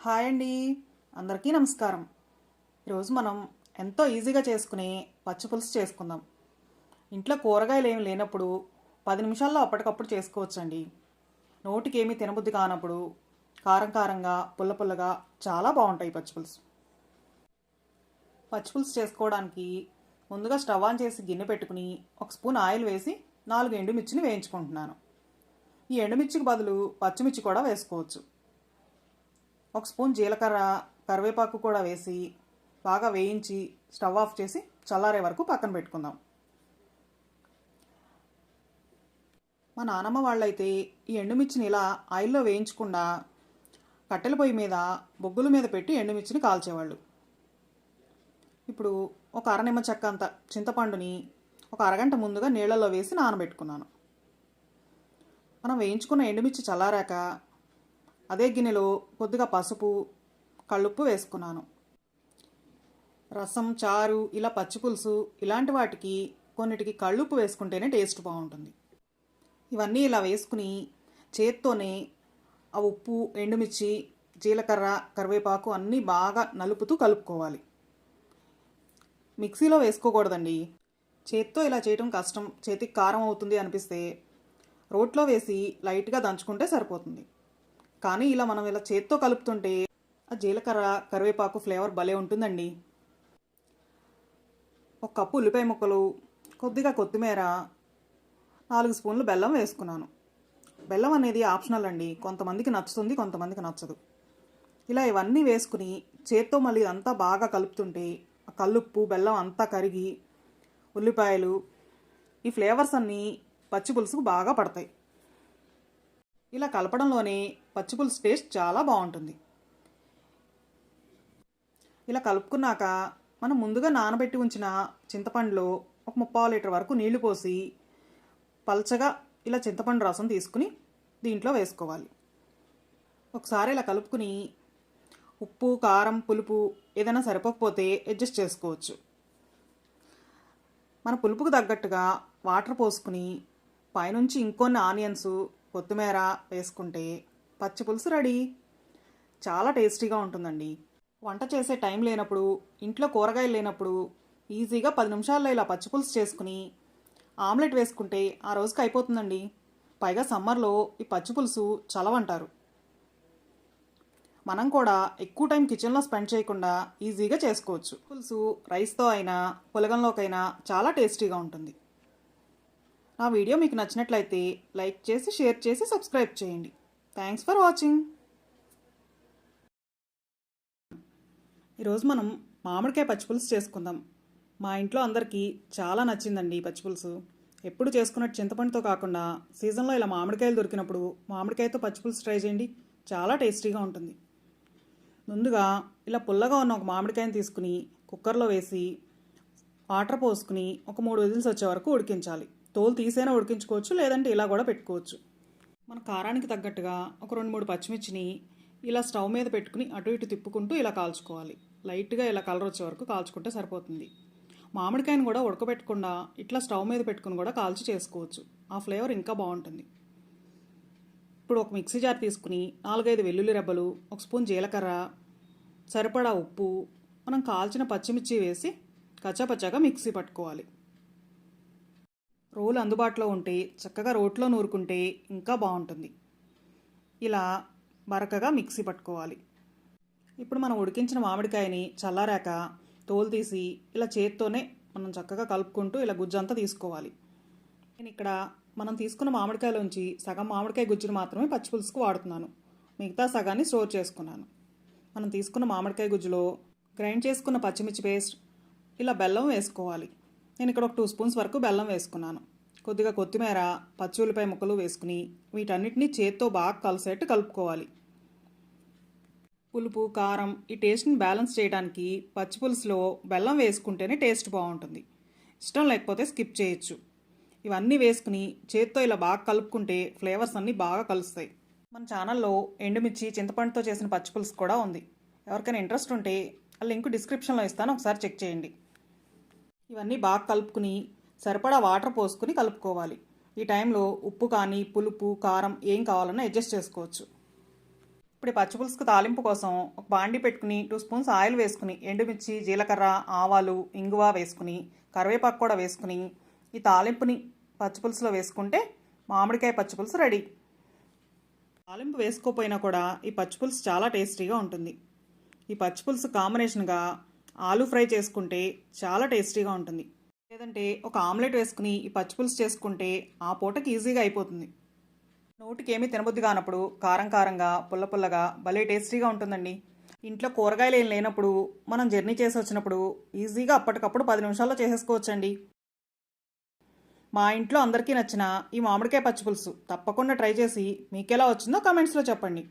Hi అండి, అందరికీ నమస్కారం. ఈరోజు మనం ఎంతో ఈజీగా చేసుకునే పచ్చిపులుసు చేసుకుందాం. ఇంట్లో కూరగాయలు ఏమి లేనప్పుడు 10 నిమిషాల్లో అప్పటికప్పుడు చేసుకోవచ్చండి. నోటికి ఏమీ తినబుద్ధి కానప్పుడు కారం కారంగా పుల్ల పుల్లగా చాలా బాగుంటాయి పచ్చిపులుసు. పచ్చిపులుసు చేసుకోవడానికి ముందుగా స్టవ్ ఆన్ చేసి గిన్నె పెట్టుకుని 1 స్పూన్ ఆయిల్ వేసి 4 ఎండుమిర్చిని వేయించుకుంటున్నాను. ఈ ఎండుమిర్చికి బదులు పచ్చిమిర్చి కూడా వేసుకోవచ్చు. 1 స్పూన్ జీలకర్ర, కరివేపాకు కూడా వేసి బాగా వేయించి స్టవ్ ఆఫ్ చేసి చల్లారే వరకు పక్కన పెట్టుకుందాం. మా నానమ్మ వాళ్ళైతే ఈ ఎండుమిర్చిని ఇలా ఆయిల్లో వేయించకుండా కట్టెల పొయ్యి మీద బొగ్గుల మీద పెట్టి ఎండుమిర్చిని కాల్చేవాళ్ళు. ఇప్పుడు ఒక అరనిమ్మ చెక్క అంత చింతపండుని ఒక అరగంట ముందుగా నీళ్ళల్లో వేసి నానబెట్టుకున్నాను. మనం వేయించుకున్న ఎండుమిర్చి చల్లారాక అదే గిన్నెలో కొద్దిగా పసుపు, కళ్ళుప్పు వేసుకున్నాను. రసం, చారు, ఇలా పచ్చిపులుసు ఇలాంటి వాటికి కొన్నిటికి కళ్ళుప్పు వేసుకుంటేనే టేస్ట్ బాగుంటుంది. ఇవన్నీ ఇలా వేసుకుని చేత్తోనే ఆ ఉప్పు, ఎండుమిర్చి, జీలకర్ర, కరివేపాకు అన్నీ బాగా నలుపుతూ కలుపుకోవాలి. మిక్సీలో వేసుకోకూడదండి. చేత్తో ఇలా చేయడం కష్టం, చేతికి కారం అవుతుంది అనిపిస్తే రోట్లో వేసి లైట్గా దంచుకుంటే సరిపోతుంది. కానీ ఇలా మనం ఇలా చేత్తో కలుపుతుంటే ఆ జీలకర్ర, కరివేపాకు ఫ్లేవర్ భలే ఉంటుందండి. 1 కప్పు ఉల్లిపాయ ముక్కలు, కొద్దిగా కొత్తిమీర, 4 స్పూన్లు బెల్లం వేసుకున్నాను. బెల్లం అనేది ఆప్షనల్ అండి, కొంతమందికి నచ్చుతుంది, కొంతమందికి నచ్చదు. ఇలా ఇవన్నీ వేసుకుని చేత్తో మళ్ళీ అంతా బాగా కలుపుతుంటే ఆ కల్లుప్పు, బెల్లం అంతా కరిగి ఉల్లిపాయలు ఈ ఫ్లేవర్స్ అన్నీ పచ్చిపులుసుకు బాగా పడతాయి. ఇలా కలపడంలోనే పచ్చిపులుసు టేస్ట్ చాలా బాగుంటుంది. ఇలా కలుపుకున్నాక మనం ముందుగా నానబెట్టి ఉంచిన చింతపండులో ఒక 3/4 లీటర్ వరకు నీళ్లు పోసి పల్చగా ఇలా చింతపండు రసం తీసుకుని దీంట్లో వేసుకోవాలి. ఒకసారి ఇలా కలుపుకుని ఉప్పు, కారం, పులుపు ఏదైనా సరిపోకపోతే అడ్జస్ట్ చేసుకోవచ్చు. మన పులుపుకు తగ్గట్టుగా వాటర్ పోసుకుని పైనుంచి ఇంకొన్ని ఆనియన్స్, కొత్తిమీర వేసుకుంటే పచ్చిపులుసు రెడీ. చాలా టేస్టీగా ఉంటుందండి. వంట చేసే టైం లేనప్పుడు, ఇంట్లో కూరగాయలు లేనప్పుడు ఈజీగా 10 నిమిషాల్లో ఇలా పచ్చిపులుసు చేసుకుని ఆమ్లెట్ వేసుకుంటే ఆ రోజుకి అయిపోతుందండి. పైగా సమ్మర్లో ఈ పచ్చిపులుసు చలవంటారు. మనం కూడా ఎక్కువ టైం కిచెన్లో స్పెండ్ చేయకుండా ఈజీగా చేసుకోవచ్చు. పులుసు రైస్తో అయినా పులగంలోకైనా చాలా టేస్టీగా ఉంటుంది. నా వీడియో మీకు నచ్చినట్లయితే లైక్ చేసి, షేర్ చేసి, సబ్స్క్రైబ్ చేయండి. Thanks for watching. ఈరోజు మనం మామిడికాయ పచ్చిపులుసు చేసుకుందాం. మా ఇంట్లో అందరికీ చాలా నచ్చిందండి ఈ పచ్చిపులుసు. ఎప్పుడు చేసుకున్నట్టు చింతపండుతో కాకుండా సీజన్లో ఇలా మామిడికాయలు దొరికినప్పుడు మామిడికాయతో పచ్చిపులుసు ట్రై చేయండి, చాలా టేస్టీగా ఉంటుంది. ముందుగా ఇలా పుల్లగా ఉన్న ఒక మామిడికాయని తీసుకుని కుక్కర్లో వేసి వాటర్ పోసుకుని ఒక 3 విజిల్స్ వచ్చే వరకు ఉడికించాలి. తోలు తీసైనా ఉడికించుకోవచ్చు, లేదంటే ఇలా కూడా పెట్టుకోవచ్చు. మన కారానికి తగ్గట్టుగా ఒక 2-3 పచ్చిమిర్చిని ఇలా స్టవ్ మీద పెట్టుకుని అటు ఇటు తిప్పుకుంటూ ఇలా కాల్చుకోవాలి. లైట్గా ఇలా కలర్ వచ్చే వరకు కాల్చుకుంటే సరిపోతుంది. మామిడికాయను కూడా ఉడకబెట్టకుండా ఇట్లా స్టవ్ మీద పెట్టుకుని కూడా కాల్చి చేసుకోవచ్చు. ఆ ఫ్లేవర్ ఇంకా బాగుంటుంది. ఇప్పుడు ఒక మిక్సీ జార్ తీసుకుని 4-5 వెల్లుల్లి రెబ్బలు, 1 స్పూన్ జీలకర్ర, సరిపడా ఉప్పు, మనం కాల్చిన పచ్చిమిర్చి వేసి కచ్చాపచ్చాగా మిక్సీ పట్టుకోవాలి. రోలు అందుబాటులో ఉంటే చక్కగా రోట్లో నూరుకుంటే ఇంకా బాగుంటుంది. ఇలా బరకగా మిక్సీ పట్టుకోవాలి. ఇప్పుడు మనం ఉడికించిన మామిడికాయని చల్లారాక తోలు తీసి ఇలా చేత్తోనే మనం చక్కగా కలుపుకుంటూ ఇలా గుజ్జంతా తీసుకోవాలి. నేను ఇక్కడ మనం తీసుకున్న మామిడికాయలోంచి సగం మామిడికాయ గుజ్జును మాత్రమే పచ్చిపులుసుకు వాడుతున్నాను. మిగతా సగాన్ని స్టోర్ చేసుకున్నాను. మనం తీసుకున్న మామిడికాయ గుజ్జులో గ్రైండ్ చేసుకున్న పచ్చిమిర్చి పేస్ట్, ఇలా బెల్లం వేసుకోవాలి. నేను ఇక్కడ ఒక 2 స్పూన్స్ వరకు బెల్లం వేసుకున్నాను. కొద్దిగా కొత్తిమీర, పచ్చి ఉల్లిపాయ ముక్కలు వేసుకుని వీటన్నిటిని చేత్తో బాగా కలిసేట్టు కలుపుకోవాలి. పులుపు, కారం ఈ టేస్ట్ని బ్యాలెన్స్ చేయడానికి పచ్చిపులుసులో బెల్లం వేసుకుంటేనే టేస్ట్ బాగుంటుంది. ఇష్టం లేకపోతే స్కిప్ చేయొచ్చు. ఇవన్నీ వేసుకుని చేత్తో ఇలా బాగా కలుపుకుంటే ఫ్లేవర్స్ అన్నీ బాగా కలుస్తాయి. మన ఛానల్లో ఎండుమిర్చి, చింతపండుతో చేసిన పచ్చిపులుసు కూడా ఉంది. ఎవరికైనా ఇంట్రెస్ట్ ఉంటే ఆ లింక్ డిస్క్రిప్షన్లో ఇస్తాను, ఒకసారి చెక్ చేయండి. ఇవన్నీ బాగా కలుపుకుని సరిపడా వాటర్ పోసుకుని కలుపుకోవాలి. ఈ టైంలో ఉప్పు కానీ పులుపు, కారం ఏం కావాలన్నా అడ్జస్ట్ చేసుకోవచ్చు. ఇప్పుడు ఈ పచ్చిపులుసుకు తాలింపు కోసం ఒక బాండి పెట్టుకుని 2 స్పూన్స్ ఆయిల్ వేసుకుని ఎండుమిర్చి జీలకర్ర ఆవాలు ఇంగువ వేసుకుని కరివేపాకు కూడా వేసుకుని ఈ తాలింపుని పచ్చిపులుసులో వేసుకుంటే మామిడికాయ పచ్చిపులుసు రెడీ. తాలింపు వేసుకోపోయినా కూడా ఈ పచ్చిపులుసు చాలా టేస్టీగా ఉంటుంది. ఈ పచ్చిపులుసు కాంబినేషన్గా ఆలూ ఫ్రై చేసుకుంటే చాలా టేస్టీగా ఉంటుంది. లేదంటే ఒక ఆమ్లెట్ వేసుకుని ఈ పచ్చిపులుసు చేసుకుంటే ఆ పూటకి ఈజీగా అయిపోతుంది. నోటికి ఏమీ తినబుద్ధి కానప్పుడు కారం కారంగా పుల్ల పుల్లగా భలే టేస్టీగా ఉంటుందండి. ఇంట్లో కూరగాయలు ఏం లేనప్పుడు మనం జర్నీ చేసి వచ్చినప్పుడు ఈజీగా అప్పటికప్పుడు 10 నిమిషాల్లో చేసేసుకోవచ్చండి. మా ఇంట్లో అందరికీ నచ్చిన ఈ మామిడికాయ పచ్చిపులుసు తప్పకుండా ట్రై చేసి మీకెలా వచ్చిందో కామెంట్స్లో చెప్పండి.